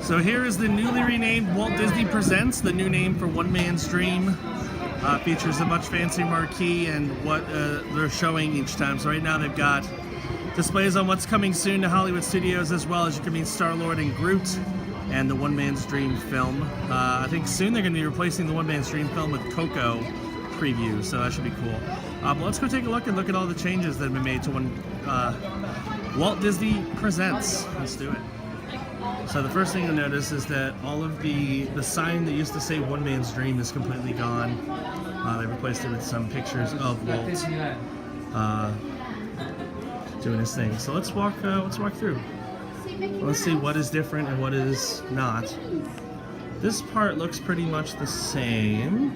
So here is the newly renamed Walt Disney Presents, the new name for One Man's Dream. Features a much fancier marquee and what they're showing each time. So right now they've got displays on what's coming soon to Hollywood Studios, as well as you can meet Star-Lord and Groot and the One Man's Dream film. I think soon they're going to be replacing the One Man's Dream film with Coco preview, so that should be cool. But let's go take a look at all the changes that have been made to Walt Disney Presents. Let's do it. So the first thing you'll notice is that all of the sign that used to say One Man's Dream is completely gone. They replaced it with some pictures of Walt doing his thing. So let's walk through. Let's see what is different and what is not. This part looks pretty much the same.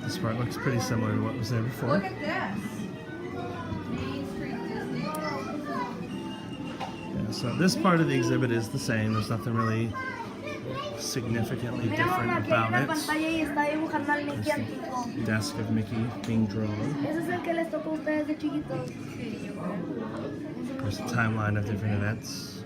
This part looks pretty similar to what was there before. Look at this. So this part of the exhibit is the same. There's nothing really significantly different about it. Desk of Mickey being drawn. There's a timeline of different events.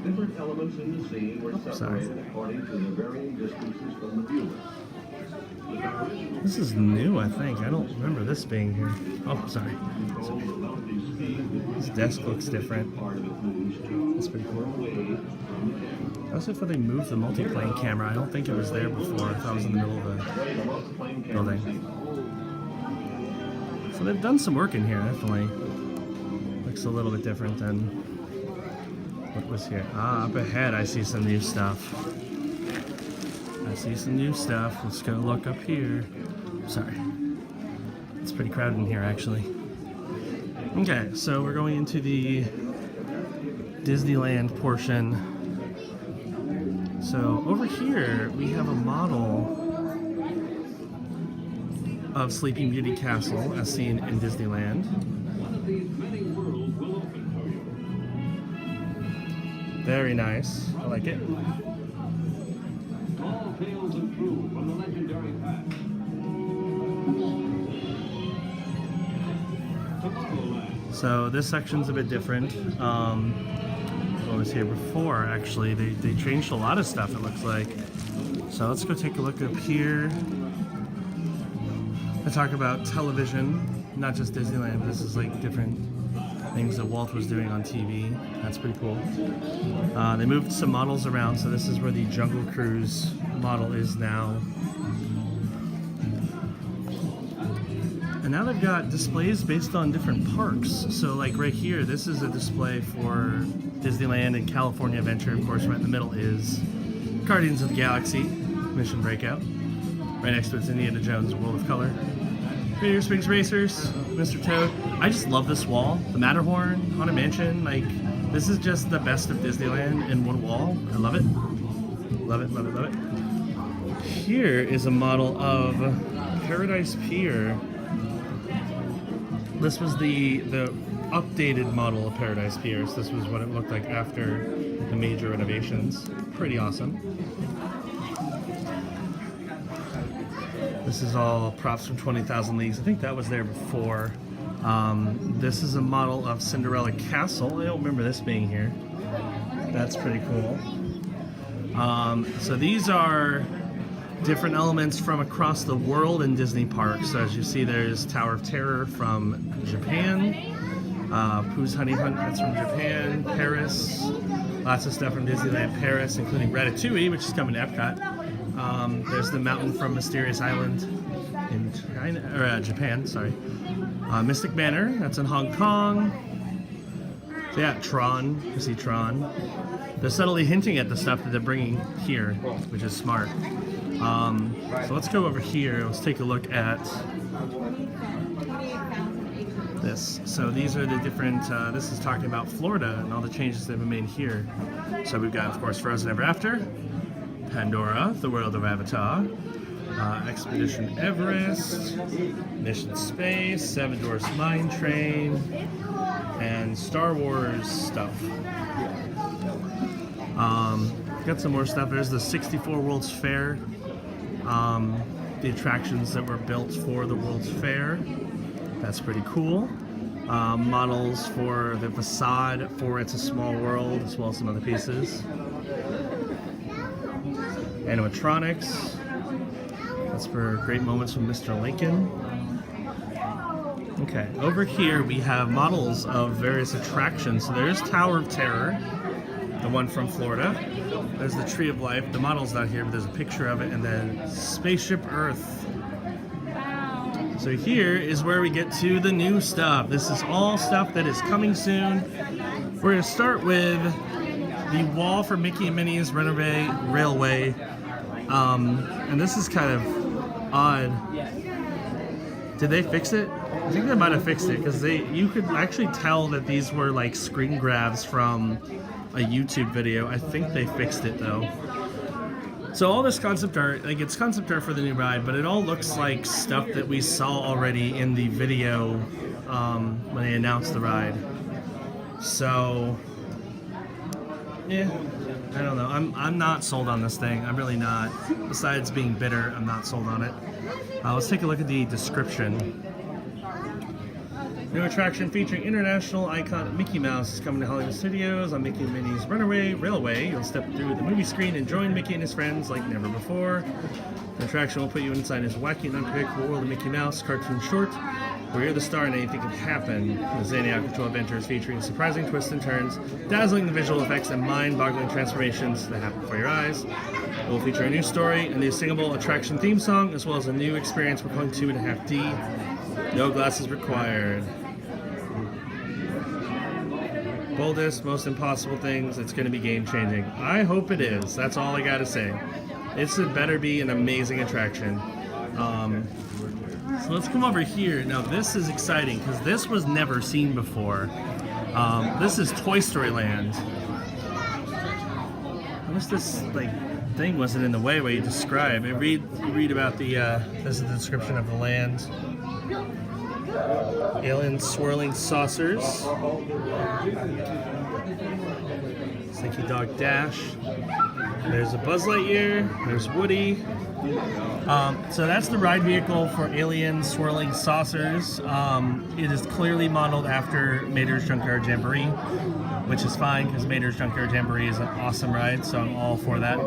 Different elements in the scene were separated according to the varying distances from the viewer. This is new, I think. I don't remember this being here. Oh, sorry. This desk looks different. That's pretty cool. I also thought they moved the multiplane camera. I don't think it was there before. I thought it was in the middle of the building. So they've done some work in here, definitely. Looks a little bit different than what was here. Up ahead I see some new stuff. Let's go look up here. Sorry. It's pretty crowded in here, actually. Okay, so we're going into the Disneyland portion. So over here, we have a model of Sleeping Beauty Castle, as seen in Disneyland. Very nice. I like it. So this section's a bit different. What was here before, actually. They changed a lot of stuff, it looks like. So let's go take a look up here. I talk about television, not just Disneyland, but this is like different things that Walt was doing on TV. That's pretty cool. They moved some models around, so this is where the Jungle Cruise model is now. And now they've got displays based on different parks. So like right here, this is a display for Disneyland and California Adventure. Of course, right in the middle is Guardians of the Galaxy, Mission Breakout. Right next to it's Indiana Jones, World of Color. Radiator Springs Racers, Mr. Toad. I just love this wall. The Matterhorn, Haunted Mansion, like, this is just the best of Disneyland in one wall. I love it. Love it, love it, love it. Here is a model of Paradise Pier. This was the updated model of Paradise Pier. So this was what it looked like after the major renovations. Pretty awesome. This is all props from 20,000 Leagues. I think that was there before. This is a model of Cinderella Castle. I don't remember this being here. That's pretty cool. So these are different elements from across the world in Disney parks. So as you see, there's Tower of Terror from Japan. Pooh's Honey Hunt, that's from Japan. Paris. Lots of stuff from Disneyland Paris, including Ratatouille, which is coming to Epcot. There's the mountain from Mysterious Island in China, or Japan, sorry. Mystic Manor, that's in Hong Kong. So yeah, Tron, you see Tron. They're subtly hinting at the stuff that they're bringing here, which is smart. So let's go over here, let's take a look at this. So these are the different, this is talking about Florida and all the changes that have been made here. So we've got, of course, Frozen Ever After, Pandora, The World of Avatar, Expedition Everest, Mission Space, Seven Dwarfs Mine Train, and Star Wars stuff. Got some more stuff. There's the 64 World's Fair. the attractions that were built for the World's Fair. That's pretty cool. Models for the facade for It's a Small World, as well as some other pieces. Animatronics. That's for great moments from Mr. Lincoln. Okay, over here we have models of various attractions. So there's Tower of Terror, the one from Florida. There's the Tree of Life. The model's not here, but there's a picture of it. And then Spaceship Earth. So here is where we get to the new stuff. This is all stuff that is coming soon. We're going to start with the wall for Mickey and Minnie's Runaway Railway. And this is kind of odd. Did they fix it? I think they might have fixed it because you could actually tell that these were like screen grabs from a YouTube video. I think they fixed it though. So all this concept art, like it's concept art for the new ride, but it all looks like stuff that we saw already in the video when they announced the ride. So, yeah, I don't know. I'm not sold on this thing. I'm really not. Besides being bitter, I'm not sold on it. Let's take a look at the description. New attraction featuring international icon Mickey Mouse is coming to Hollywood Studios on Mickey and Minnie's Runaway Railway. You'll step through the movie screen and join Mickey and his friends like never before. The attraction will put you inside his wacky and unpredictable world of Mickey Mouse cartoon short, where you're the star and anything can happen. The zany out-of-control adventures featuring surprising twists and turns, dazzling visual effects, and mind-boggling transformations that happen before your eyes. It will feature a new story, a new singable attraction theme song, as well as a new experience we're calling 2.5D. No glasses required. Boldest, most impossible things. It's going to be game-changing. I hope it is. That's all I got to say. It better be an amazing attraction. So let's come over here. Now this is exciting because this was never seen before. This is Toy Story Land. I wish this thing wasn't in the way where you describe. You read about the. This is the description of the land. Alien swirling saucers. Slinky Dog Dash. There's a Buzz Lightyear. There's Woody. So that's the ride vehicle for Alien Swirling Saucers. It is clearly modeled after Mater's Junkyard Jamboree, which is fine because Mater's Junkyard Jamboree is an awesome ride, so I'm all for that.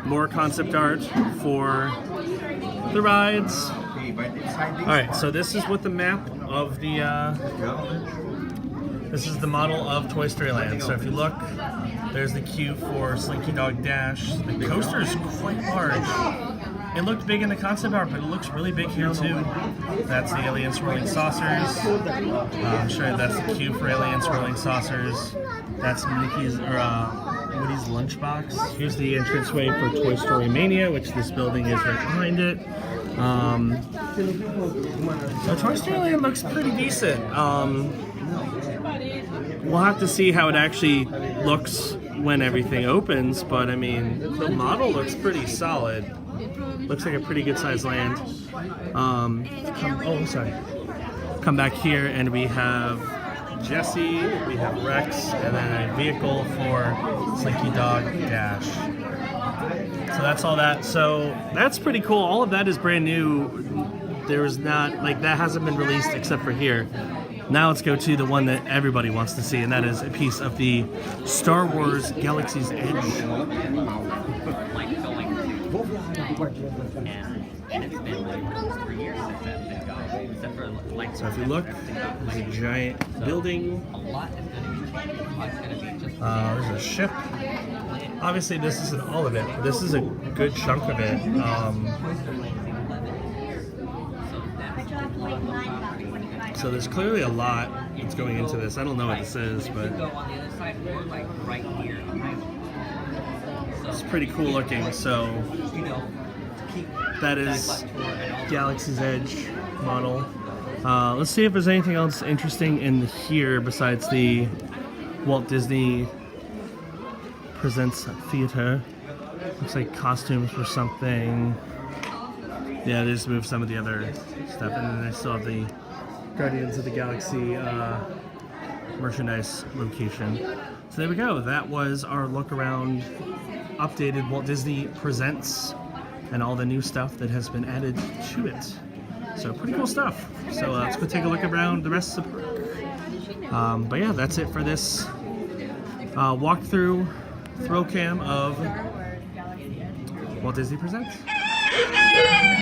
More concept art for the rides. Alright, so this is what the map of the, this is the model of Toy Story Land. So if you look, there's the queue for Slinky Dog Dash. The coaster is quite large. It looked big in the concept art, but it looks really big here too. That's the Alien Swirling Saucers. I'm sure that's the queue for Alien Swirling Saucers. That's Mickey's, Woody's lunchbox. Here's the entranceway for Toy Story Mania, which this building is right behind it. So Toy Story Land looks pretty decent. We'll have to see how it actually looks when everything opens, but I mean, the model looks pretty solid. Looks like a pretty good sized land. Come back here and we have Jessie, we have Rex, and then a vehicle for Slinky Dog Dash. So that's all that. So that's pretty cool. All of that is brand new. There was not, that hasn't been released except for here. Now let's go to the one that everybody wants to see, and that is a piece of the Star Wars Galaxy's Edge. So if you look, there's a giant building. There's a ship. Obviously this isn't all of it, but this is a good chunk of it. So there's clearly a lot that's going into this. I don't know what this is, but it's pretty cool looking. So that is Galaxy's Edge model. Let's see if there's anything else interesting in here besides the Walt Disney Presents Theater. Looks like costumes for something. Yeah, they just moved some of the other stuff, and then I still have the Guardians of the Galaxy merchandise location. So there we go. That was our look around updated Walt Disney Presents and all the new stuff that has been added to it. So pretty cool stuff. So let's go take a look around the rest of the park. But yeah, that's it for this walkthrough throw cam of Walt Disney Presents.